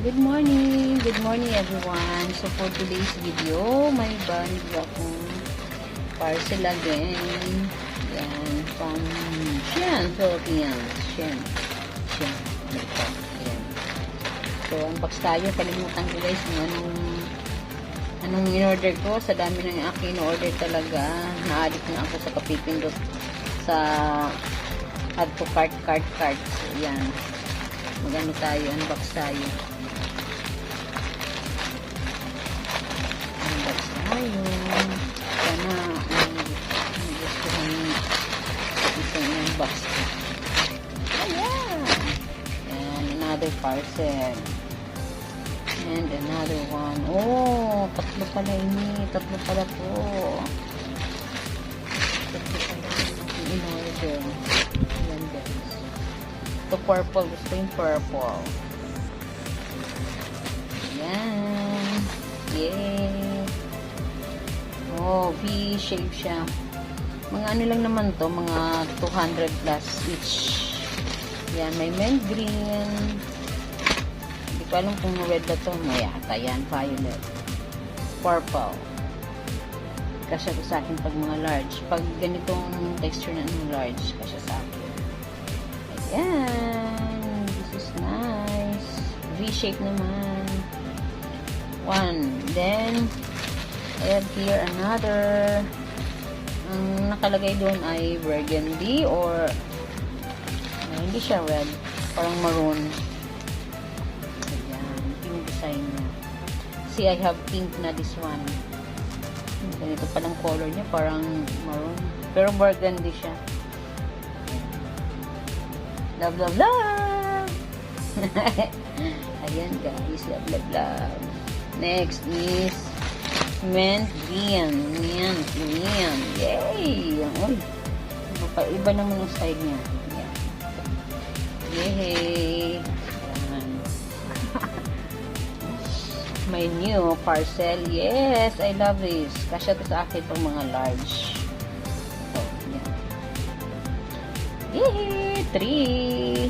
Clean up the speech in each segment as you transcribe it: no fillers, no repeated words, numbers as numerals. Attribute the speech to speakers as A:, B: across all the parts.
A: Good morning everyone. So for today's video, may band akong parcel again. Yan, from Shein, Philippines. Shein. Yan. So unbox tayo. Kalimutan ko guys kung anong in-order ko. Sa dami ng aking in-order talaga. Na-addict na ako sa kapipindot sa add to cart. So yan. Magano tayo, unbox tayo. Ayun. Sana nagustuhan itong unbox ko. Ayan. And another parcel. And another one. Oh, tatlo pala ini. Tatlo pala po. Tatlo pala in order. Ayan guys. Ito purple. Gusto yung purple. Ayan. Yay. Oh, V-shape siya. Mga ano lang naman to, mga 200 plus each. Yan, may mint green. Hindi ko alam kung red na to. Mayata yan, violet. Purple. Kasya ko sa akin pag mga large. Pag ganitong texture na large, kasya sa akin. Ayan. This is nice. V-shape naman. One. Then, I have here another. Ang nakalagay doon ay burgundy or hindi siya red. Parang maroon. Ayan. Pink design niya. See, I have pink na this one. Ganito palang color niya. Parang maroon. Pero burgundy siya. Love, love, love! Ayan guys. Love, love, love. Next is mint green. Yan. Yay! Uy. Iba naman yung side niya. Yan. Yay! Yan. My new parcel. Yes! I love this. Kasya to sa akin pang mga large. So, yan. Yay! 3!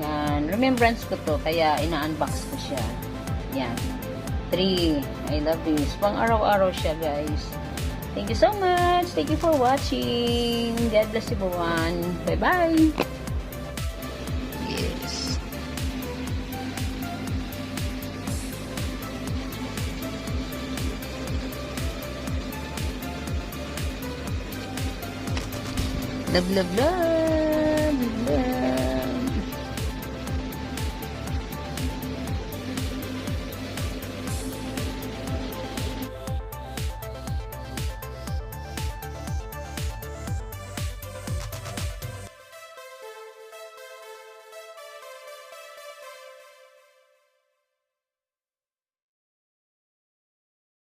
A: Yan. Remembrance ko to. Kaya ina-unbox ko siya. Yan. 3. I love this. Pang araw-araw siya, guys. Thank you so much. Thank you for watching. God bless everyone. Bye-bye. Yes. Love, love, love.